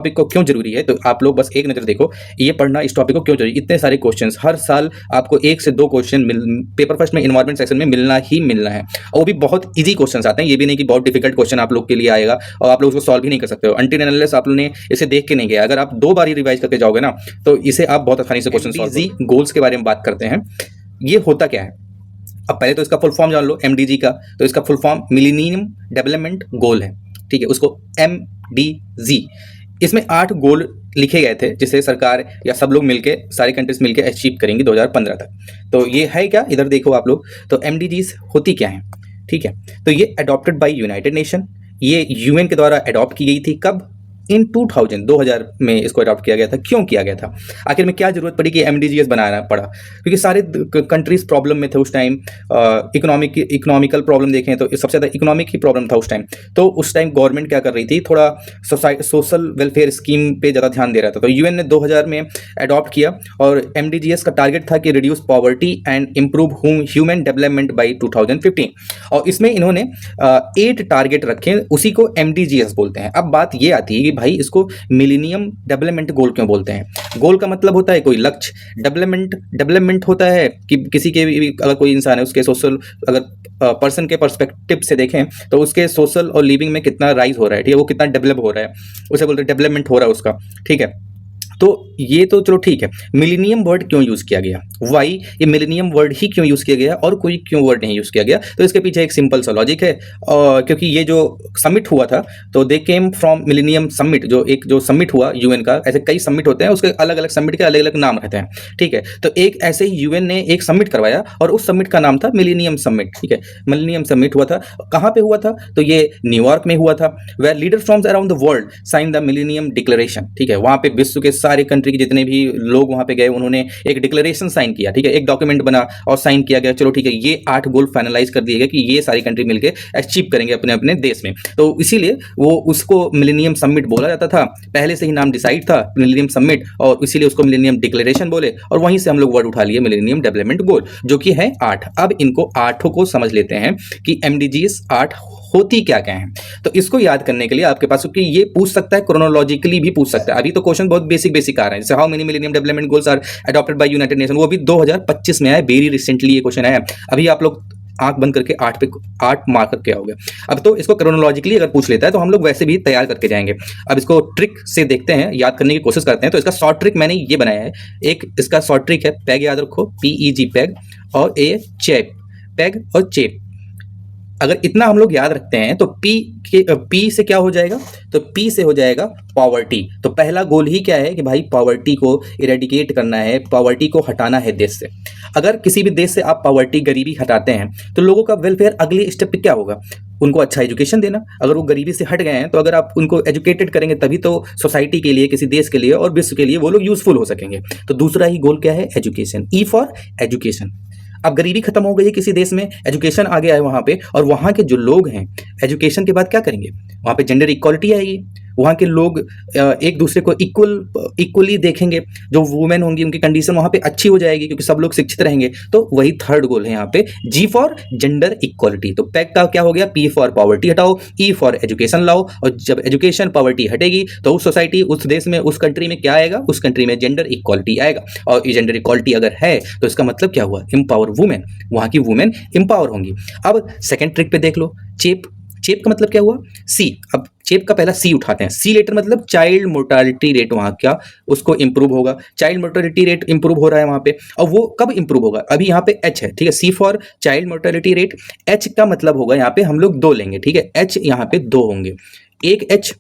Topic को क्यों जरूरी है, तो आप लोग बस एक नज़र देखो, ये पढ़ना इस टॉपिक को क्यों जरूरी। इतने सारे क्वेश्चंस हर साल आपको 1 से 2 क्वेश्चन पेपर फर्स्ट में इन्वायरमेंट सेक्शन में मिलना ही मिलना है, और वो भी बहुत इजी क्वेश्चंस आते हैं। ये भी नहीं कि बहुत डिफिकल्ट क्वेश्चन आप लोग के लिए आएगा और आप लोग उसको सॉल्व ही नहीं कर सकते हो अनटिल एंड अनलेस आप लोगों ने इसे देख के नहीं गया। अगर आप 2 बार ही रिवाइज करके जाओगे ना, तो इसे आप बहुत आसानी से क्वेश्चन सॉल्व कर। गोल्स के बारे में बात करते हैं, ये होता क्या है। अब पहले तो इसका फुल फॉर्म जान लो, MDG का। तो इसका full form millennium development goal है, ठीक है, उसको MDG। इसमें 8 गोल लिखे गए थे जिसे सरकार या सब लोग मिलके, सारी कंट्रीज मिलके अचीव करेंगी 2015 तक। तो ये है क्या, इधर देखो आप लोग, तो MDGs होती क्या है, ठीक है। तो ये अडॉप्टेड बाय यूनाइटेड नेशन, ये UN के द्वारा अडॉप्ट की गई थी। कब? इन 2000 में इसको अडॉप्ट किया गया था। क्यों किया गया था, आखिर में क्या जरूरत पड़ी कि MDGs बनाना पड़ा? क्योंकि सारे कंट्रीज प्रॉब्लम में थे उस टाइम। इकोनॉमिकल प्रॉब्लम देखें तो सबसे ज़्यादा इकोनॉमिक ही प्रॉब्लम था उस टाइम। तो उस टाइम गवर्नमेंट क्या कर रही थी, थोड़ा सोशल वेलफेयर स्कीम पे ज़्यादा ध्यान दे रहा था। तो UN ने 2000 में अडॉप्ट किया, और MDGs का टारगेट था कि reduce poverty and improve human development by 2015। और इसमें इन्होंने 8 टारगेट रखे, उसी को MDGs बोलते हैं। अब बात ये आती है कि भाई इसको मिलेनियम डेवलपमेंट गोल क्यों बोलते हैं। गोल का मतलब होता है कोई लक्ष्य, डेवलपमेंट होता है कि किसी के भी, अगर कोई इंसान है उसके सोशल, अगर पर्सन के पर्सपेक्टिव से देखें तो उसके सोशल और लिविंग में कितना राइज हो रहा है, ठीक है, वो कितना डेवलप हो रहा है, उसे बोलते हैं डेवलपमेंट हो रहा है उसका, ठीक है। तो ये तो चलो ठीक है। मिलेनियम वर्ड क्यों यूज किया गया, वाई, ये मिलेनियम वर्ड ही क्यों यूज किया गया और कोई क्यों वर्ड नहीं यूज किया गया? तो इसके पीछे एक सिंपल सा लॉजिक है, क्योंकि ये जो समिट हुआ था, तो दे केम फ्रॉम मिलेनियम समिट। जो समिट हुआ UN का, ऐसे कई समिट होते हैं, उसके अलग अलग समिट के अलग अलग नाम रहते हैं, ठीक है। तो एक ऐसे ही UN ने एक समिट करवाया और उस समिट का नाम था मिलेनियम समिट, ठीक है। मिलेनियम समिट हुआ था, कहाँ पे हुआ था? तो ये न्यूयॉर्क में हुआ था, where leaders from around the world sign the millennium declaration, ठीक है। वहाँ पे विश्व के सारे कंट्री के जितने भी लोग वहां पे गए, उन्होंने एक डिक्लेरेशन साइन किया, ठीक है, एक डॉक्यूमेंट बना और साइन किया गया। चलो ठीक है, ये 8 गोल फाइनलाइज कर दिए गए कि ये सारी कंट्री मिलकर अचीव करेंगे अपने अपने देश में। तो इसीलिए वो उसको मिलेनियम समिट बोला जाता था, पहले से ही नाम डिसाइड था मिलेनियम समिट, और इसीलिए उसको मिलेनियम डिक्लेरेशन बोले, और वहीं से हम लोग वर्ड उठा लिए मिलेनियम डेवलपमेंट गोल, जो कि है 8। अब इनको 8 को समझ लेते हैं कि MDGs 8 होती क्या क्या है। तो इसको याद करने के लिए आपके पास, क्योंकि ये पूछ सकता है, क्रोनोलॉजिकली भी पूछ सकता है। अभी तो क्वेश्चन बहुत बेसिक आ रहे हैं, जैसे how many millennium development goals are adopted by united nation, वो भी 2025 में आया, वेरी रिसेंटली ये क्वेश्चन आया। अभी आप लोग आंख बंद करके 8 मार्क करके आओगे। अब तो इसको क्रोनोलॉजिकली अगर पूछ लेता है तो हम लोग वैसे भी तैयार करके जाएंगे। अब इसको ट्रिक से देखते हैं, याद करने की कोशिश करते हैं। तो इसका शॉर्ट ट्रिक मैंने ये बनाया है, एक इसका शॉर्ट ट्रिक है, पैग याद रखो, PEG पैग, और A चेप, पैग और चेप। अगर इतना हम लोग याद रखते हैं तो P से क्या हो जाएगा, तो P से हो जाएगा पॉवर्टी। तो पहला गोल ही क्या है कि भाई पॉवर्टी को इरेडिकेट करना है, पॉवर्टी को हटाना है देश से। अगर किसी भी देश से आप पॉवर्टी, गरीबी हटाते हैं तो लोगों का वेलफेयर अगले स्टेप पे क्या होगा, उनको अच्छा एजुकेशन देना। अगर वो गरीबी से हट गए हैं तो अगर आप उनको एजुकेटेड करेंगे तभी तो सोसाइटी के लिए, किसी देश के लिए और विश्व के लिए वो लोग यूजफुल हो सकेंगे। तो दूसरा ही गोल क्या है, एजुकेशन, E फॉर एजुकेशन। अब गरीबी खत्म हो गई है किसी देश में, एजुकेशन आ गया है वहाँ पे, और वहाँ के जो लोग हैं एजुकेशन के बाद क्या करेंगे, वहाँ पे जेंडर इक्वालिटी आएगी, वहाँ के लोग एक दूसरे को इक्वली देखेंगे, जो वुमेन होंगी उनकी कंडीशन वहाँ पे अच्छी हो जाएगी क्योंकि सब लोग शिक्षित रहेंगे। तो वही थर्ड गोल है यहाँ पे, G फॉर जेंडर इक्वालिटी। तो पैक का क्या हो गया, P फॉर पॉवर्टी हटाओ, E फॉर एजुकेशन लाओ, और जब एजुकेशन पॉवर्टी हटेगी तो उस सोसाइटी, उस देश में, उस कंट्री में क्या आएगा, उस कंट्री में जेंडर इक्वालिटी आएगा। और ये जेंडर इक्वालिटी अगर है तो इसका मतलब क्या हुआ, एम्पावर वुमेन, वहाँ की वुमेन एम्पावर होंगी। अब सेकेंड ट्रिक पे देख लो, चेप का मतलब क्या हुआ, C। अब चेप का पहला C उठाते हैं, C लेटर मतलब चाइल्ड मोर्टालिटी रेट, वहाँ क्या उसको इंप्रूव होगा, चाइल्ड मोर्टालिटी रेट इंप्रूव हो रहा है वहाँ पे। और वो कब इंप्रूव होगा, अभी यहाँ पे H है, ठीक है, C for child mortality rate. H का मतलब होगा यहाँ पे हम लोग 2 लेंगे, ठीक है, H यहाँ पे 2 होंगे, एक H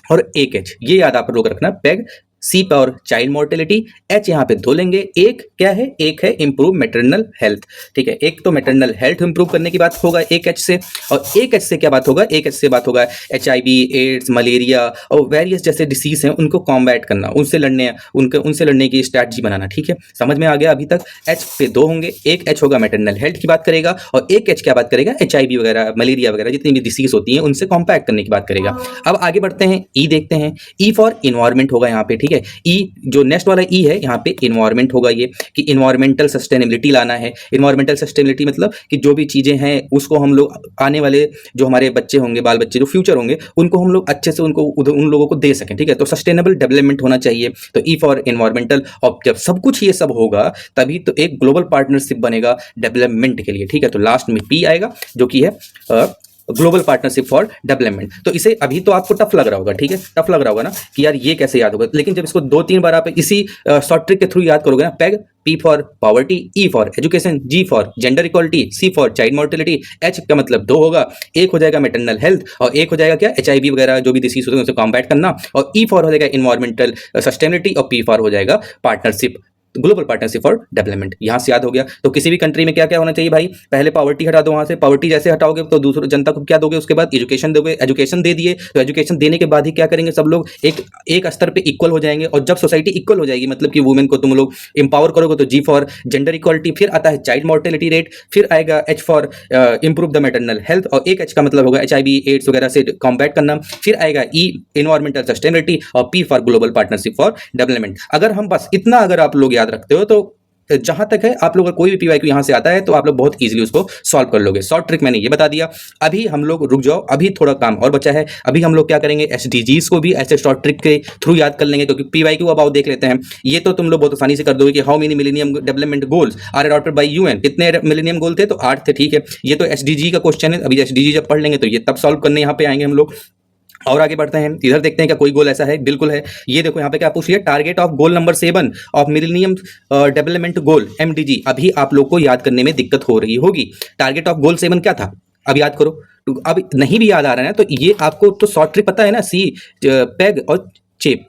और एक H, ये याद आप लोग रखना। पैग C पर चाइल्ड मोर्टेलिटी, H यहाँ पे 2 लेंगे, एक क्या है, एक है इंप्रूव मैटरनल हेल्थ, ठीक है। एक तो मैटरनल हेल्थ इंप्रूव करने की बात होगा एक H से, और एक H से क्या बात होगा, एक H से बात होगा HIV, एड्स, मलेरिया और वेरियस जैसे डिसीज हैं उनको कॉम्बैट करना, उनसे लड़ने की स्ट्रैटेजी बनाना, ठीक है। समझ में आ गया अभी तक। H पे 2 होंगे, एक H होगा मैटरनल हेल्थ की बात करेगा, और एक H क्या बात करेगा, HIV वगैरह, मलेरिया वगैरह जितनी भी डिसीज होती हैं उनसे कॉम्पैक्ट करने की बात करेगा। अब आगे बढ़ते हैं, E देखते हैं, E फॉर इन्वायरमेंट होगा यहाँ पे, ठीक है। है। ई जो नेक्स्ट वाला ई है यहाँ पे इन्वायरमेंट होगा, ये कि इन्वायरमेंटल सस्टेनेबिलिटी लाना है। इन्वायरमेंटल सस्टेनेबिलिटी मतलब कि जो भी चीज़ें हैं उसको हम लोग आने वाले जो हमारे बच्चे होंगे, बाल बच्चे जो फ्यूचर होंगे, उनको हम लोग अच्छे से उनको उन लोगों को दे सकें, ठीक है। तो सस्टेनेबल डेवलपमेंट होना चाहिए, तो ई फॉर इन्वायरमेंटल। और जब सब कुछ ये सब होगा तभी तो एक ग्लोबल पार्टनरशिप बनेगा डेवलपमेंट के लिए, ठीक है। तो लास्ट में पी आएगा जो कि है ग्लोबल पार्टनरशिप फॉर डेवलपमेंट। तो इसे अभी तो आपको टफ लग रहा होगा, ठीक है, टफ लग रहा होगा ना कि यार ये कैसे याद होगा, लेकिन जब इसको 2-3 बार आप इसी शॉर्ट ट्रिक के थ्रू याद करोगे ना, peg P for poverty, E for education, G for gender equality, C for child mortality, H का मतलब 2 होगा, एक हो जाएगा मैटरनल हेल्थ और एक हो जाएगा क्या HIV वगैरह जो भी डिसीज होते हैं उसे कॉम्बैट करना, और E फॉर हो जाएगा इन्वायरमेंटल सस्टेनेबिलिटी और P फॉर हो जाएगा partnership, global partnership for development. यहाँ से याद हो गया। तो किसी भी कंट्री में क्या क्या होना चाहिए भाई, पहले पॉवर्टी हटा दो, वहाँ से पॉवर्टी जैसे हटाओगे तो दूसरी जनता को क्या दोगे, उसके बाद एजुकेशन दोगे, एजुकेशन दे दिए तो एजुकेशन देने के बाद ही क्या करेंगे, सब लोग एक स्तर पे इक्वल हो जाएंगे, और जब सोसाइटी इक्वल हो जाएगी मतलब कि वुमेन को तुम लोग एम्पावर करोगे तो जी फॉर जेंडर इक्वालिटी, फिर आता है चाइल्ड मोर्टेलिटी रेट, फिर आएगा H for improve the maternal health, और एक एच का मतलब होगा HIV एड्स वगैरह से कॉम्बैट करना, फिर आएगा ई इन्वायरमेंटल सस्टेनेबिलिटी और P for global partnership for development. अगर हम बस इतना अगर आप लोग याद रखते हो तो जहां तक है आप लोग कोई भी PYQ यहां से आता है तो आप लोग बहुत इजीली उसको सॉल्व कर लोगे। शॉर्ट ट्रिक मैंने ये बता दिया। अभी हम लोग रुक जाओ, अभी थोड़ा काम और बचा है। अभी हम लोग क्या करेंगे, SDGs को भी ऐसे शॉर्ट ट्रिक के थ्रू याद कर लेंगे, क्योंकि PYQ अब आओ देख लेते हैं। ये तो तुम लोग बहुत आसानी से कर दोगे कि how many millennium development goals are adopted by UN, कितने मिलेनियम गोल थे, तो 8 थे, ठीक है। ये तो SDG का क्वेश्चन है, अभी SDG जब पढ़ लेंगे तो ये तब सॉल्व करने यहाँ पे आएंगे हम लोग। और आगे बढ़ते हैं, इधर देखते हैं क्या कोई गोल ऐसा है, बिल्कुल है। ये देखो यहाँ पे क्या पूछ लिया, target of goal number 7 of millennium development goal MDG। अभी आप लोग को याद करने में दिक्कत हो रही होगी। टारगेट ऑफ गोल 7 क्या था, अब याद करो। अब नहीं भी याद आ रहा है ना, तो ये आपको तो शॉर्ट ट्रिक पता है ना, C पैग और चेप,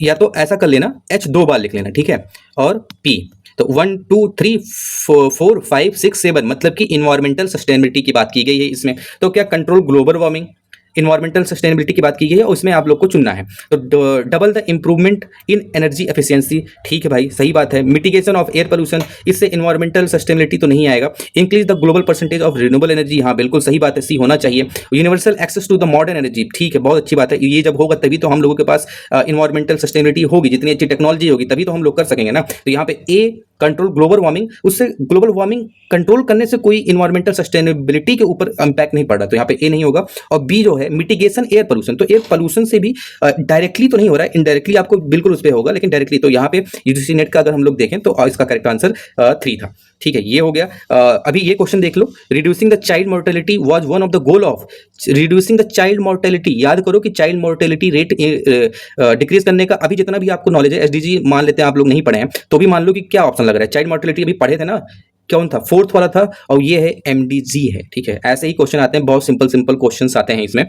या तो ऐसा कर लेना, H 2 बार लिख लेना, ठीक है, और P। तो 1 2 3 4 5 6 7 मतलब कि इन्वायरमेंटल सस्टेनेबिलिटी की बात की गई है इसमें। तो क्या control global warming, environmental sustainability की बात की गई है, उसमें आप लोग को चुनना है। तो double the improvement in energy efficiency, ठीक है भाई, सही बात है। मिटिगेशन ऑफ एयर पोल्यूशन, इससे इन्वायरमेंटल सस्टेनेबिलिटी तो नहीं आएगा। Increase the global percentage of renewable energy, हाँ बिल्कुल सही बात है, सी होना चाहिए। Universal access to the modern energy, ठीक है, बहुत अच्छी बात है। ये जब होगा तभी तो हम लोगों के पास इन्वायरमेंटल सस्टेनेबिलिटी होगी, जितनी अच्छी टेक्नोलॉजी होगी तभी तो हम लोग कर सकेंगे ना। तो यहाँ पे ए कंट्रोल ग्लोबल वार्मिंग, उससे ग्लोबल वार्मिंग कंट्रोल करने से कोई इन्वायरमेंटल सस्टेनेबिलिटी के ऊपर इंपैक्ट नहीं पड़ रहा, तो यहाँ पे ए नहीं होगा। और बी जो है मिटिगेशन एयर पोल्यूशन, तो एयर पोल्यूशन से भी डायरेक्टली तो नहीं हो रहा है, इनडायरेक्टली आपको बिल्कुल उस पर होगा, लेकिन डायरेक्टली तो यहाँ पे यूजीसी नेट का अगर हम लोग देखें तो इसका करेक्ट आंसर 3 था, ठीक है, ये हो गया। अभी ये क्वेश्चन देख लो, reducing the child mortality was one of the goal of, reducing the child mortality, याद करो कि चाइल्ड मोर्टेलिटी रेट डिक्रीज करने का अभी जितना भी आपको नॉलेज है, SDG मान लेते हैं आप लोग नहीं पढ़े हैं तो भी मान लो कि क्या ऑप्शन लग रहा है, चाइल्ड मोर्टेलिटी अभी पढ़े थे ना, कौन था, 4th वाला था, और ये है MDG है, ठीक है। ऐसे ही क्वेश्चन आते हैं, बहुत सिंपल क्वेश्चंस आते हैं इसमें।